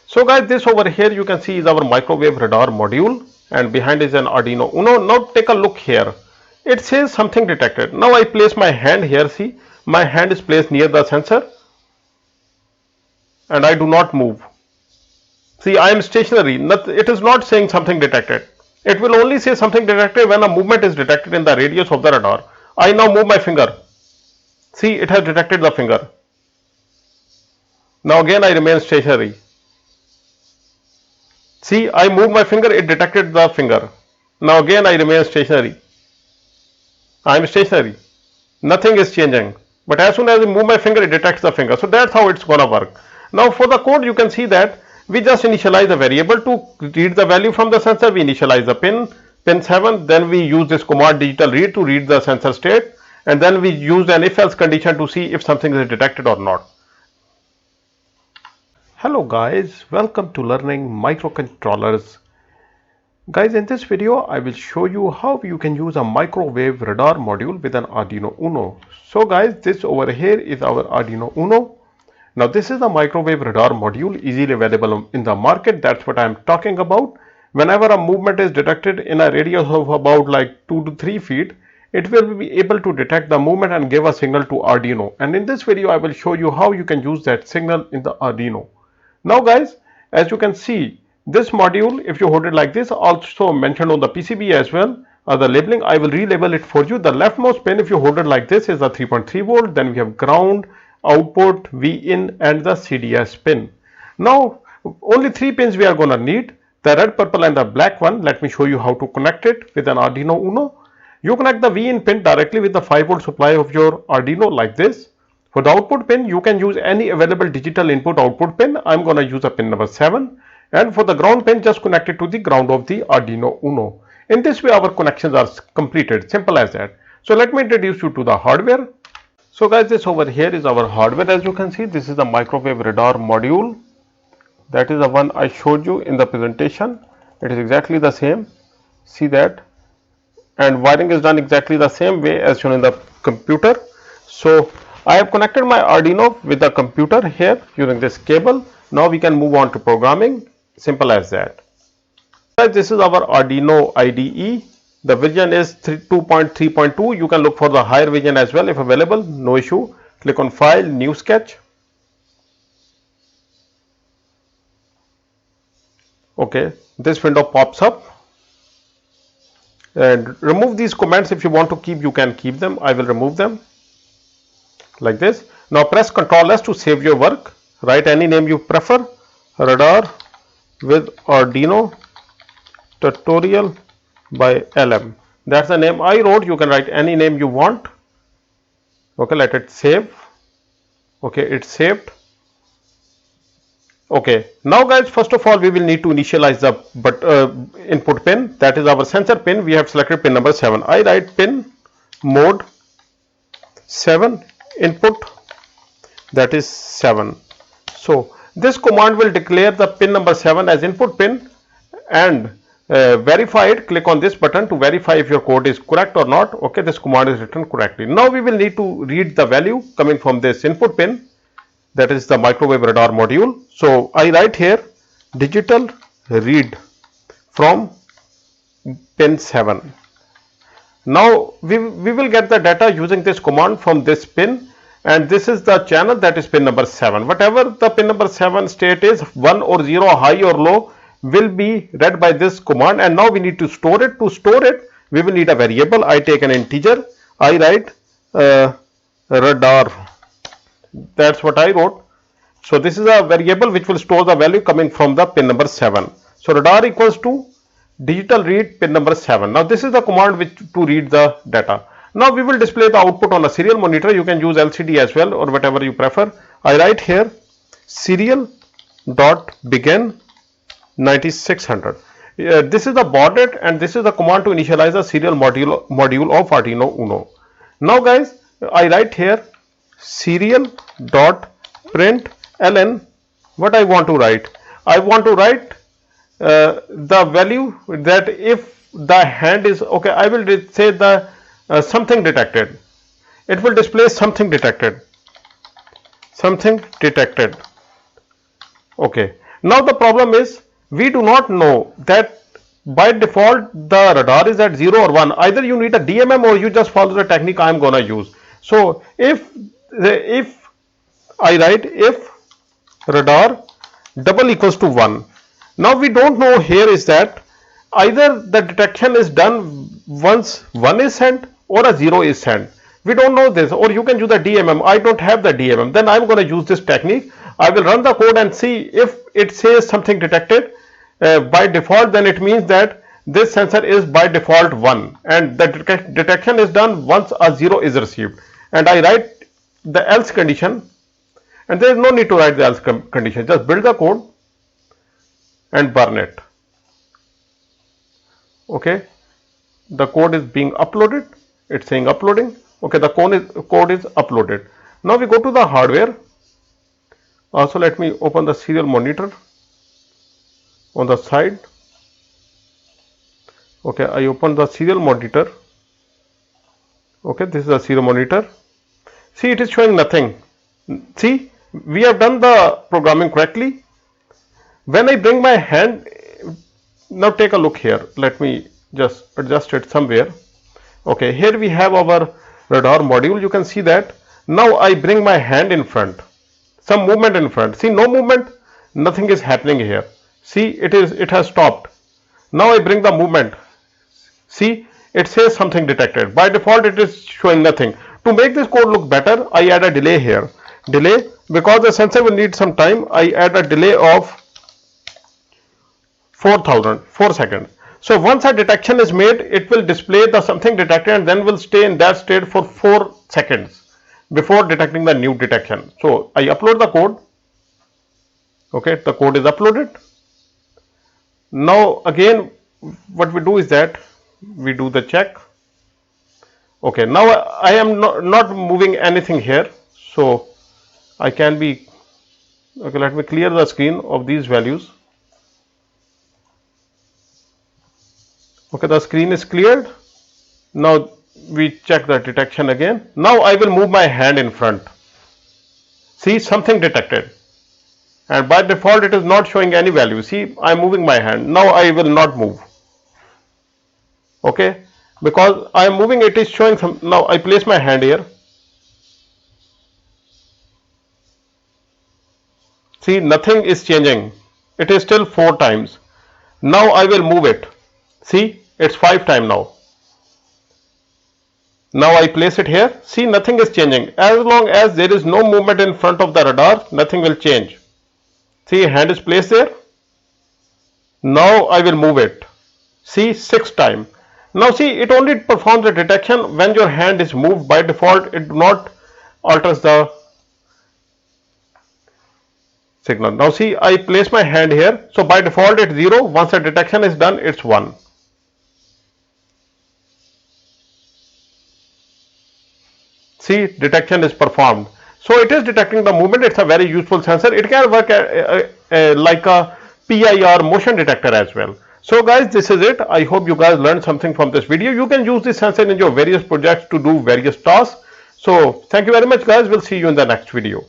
So guys, this over here you can see is our microwave radar module, and behind is an Arduino UNO. Now take a look here. It says something detected. Now I place my hand here. See, my hand is placed near the sensor and I do not move. See, I am stationary. It is not saying something detected. It will only say something detected when a movement is detected in the radius of the radar. I now move my finger. See, it has detected the finger. Now again I remain stationary. See, I move my finger, it detected the finger. Now again I remain stationary. I am stationary. Nothing is changing. But as soon as I move my finger, it detects the finger. So that's how it's gonna work. Now for the code, you can see that we just initialize the variable to read the value from the sensor. We initialize the pin 7. Then we use this command digital read to read the sensor state. And then we use an if else condition to see if something is detected or not. Hello guys, welcome to learning microcontrollers. Guys, in this video I will show you how you can use a microwave radar module with an Arduino UNO. So guys, this over here is our Arduino UNO. Now this is a microwave radar module easily available in the market. That's what I am talking about. Whenever a movement is detected in a radius of about like 2 to 3 feet, it will be able to detect the movement and give a signal to Arduino. And in this video I will show you how you can use that signal in the Arduino. Now guys, as you can see, this module, if you hold it like this, also mentioned on the PCB as well, the labeling, I will relabel it for you. The leftmost pin, if you hold it like this, is the 3.3 volt. Then we have ground, output, VIN, and the CDS pin. Now, only 3 pins we are going to need. The red, purple, and the black one. Let me show you how to connect it with an Arduino UNO. You connect the VIN pin directly with the 5 volt supply of your Arduino like this. For the output pin, you can use any available digital input output pin. I'm going to use a pin number 7. And for the ground pin, just connect it to the ground of the Arduino UNO. In this way, our connections are completed. Simple as that. So let me introduce you to the hardware. So guys, this over here is our hardware. As you can see, this is the microwave radar module. That is the one I showed you in the presentation. It is exactly the same. See that? And wiring is done exactly the same way as shown in the computer. So I have connected my Arduino with the computer here using this cable. Now we can move on to programming. Simple as that. This is our Arduino IDE. The version is 2.3.2. You can look for the higher version as well if available. No issue. Click on File, New Sketch. Okay, this window pops up. And remove these commands. If you want to keep, you can keep them. I will remove them like this. Now press Ctrl S to save your work. Write any name you prefer. Radar with Arduino tutorial by LM. That's the name I wrote. You can write any name you want. Okay, let it save. Okay, it's saved. Okay, now guys, first of all we will need to initialize the input pin. That is our sensor pin. We have selected pin number 7. I write pin mode 7 input, that is 7. So this command will declare the pin number 7 as input pin and verify it. Click on this button to verify if your code is correct or not. Okay, this command is written correctly. Now we will need to read the value coming from this input pin, that is the microwave radar module. So I write here digital read from pin 7. Now we will get the data using this command from this pin, and this is the channel, that is pin number 7. Whatever the pin number 7 state is, 1 or 0, high or low, will be read by this command. And now we need to store it. To store it, we will need a variable. I take an integer. I write radar. That's what I wrote. So this is a variable which will store the value coming from the pin number 7. So radar equals to digital read pin number 7. Now this is the command which to read the data. Now we will display the output on a serial monitor. You can use LCD as well or whatever you prefer. I write here Serial.begin 9600. This is the baud rate and this is the command to initialize the serial module of Arduino UNO. Now guys, I write here serial.println. What I want to write? I want to write the value that if the hand is okay, I will say the something detected. It will display something detected. Something detected. Okay. Now the problem is we do not know that by default the radar is at 0 or 1. Either you need a DMM or you just follow the technique I am gonna use. So if I write if radar double equals to 1. Now we don't know here is that either the detection is done once 1 is sent or a 0 is sent. We don't know this, or you can use the DMM. I don't have the DMM. Then I'm going to use this technique. I will run the code and see if it says something detected by default, then it means that this sensor is by default 1 and the detection is done once a 0 is received. And I write the else condition, and there is no need to write the else condition. Just build the code and burn it. Okay, the code is being uploaded. It's saying uploading. Okay, the code is uploaded. Now we go to the hardware. Also, let me open the serial monitor on the side. Okay, I open the serial monitor. Okay, this is the serial monitor. See, it is showing nothing. See, we have done the programming correctly. When I bring my hand, now take a look here. Let me just adjust it somewhere. Okay, here we have our radar module. You can see that. Now I bring my hand in front. Some movement in front. See, no movement. Nothing is happening here. See, it has stopped. Now I bring the movement. See, it says something detected. By default, it is showing nothing. To make this code look better, I add a delay here. Delay, because the sensor will need some time, I add a delay of 4 seconds. So once a detection is made, it will display the something detected and then will stay in that state for 4 seconds before detecting the new detection. So I upload the code. Okay, the code is uploaded. Now again, what we do is that we do the check. Okay, now I am not moving anything here, so I can be, okay, let me clear the screen of these values. Okay, the screen is cleared. Now we check the detection again. Now I will move my hand in front. See, something detected. And by default it is not showing any value. See, I am moving my hand. Now I will not move. Okay, because I am moving, it is showing some. Now I place my hand here. See, nothing is changing. It is still 4 times. Now I will move it. See, it's 5 times now. Now I place it here. See, nothing is changing. As long as there is no movement in front of the radar, nothing will change. See, hand is placed there. Now I will move it. See, 6 times. Now see, it only performs the detection when your hand is moved. By default, it do not alters the signal. Now see, I place my hand here. So by default it's 0. Once the detection is done, it's 1. See, detection is performed. So it is detecting the movement. It's a very useful sensor. It can work like a PIR motion detector as well. So guys, this is it. I hope you guys learned something from this video. You can use this sensor in your various projects to do various tasks. So thank you very much guys. We'll see you in the next video.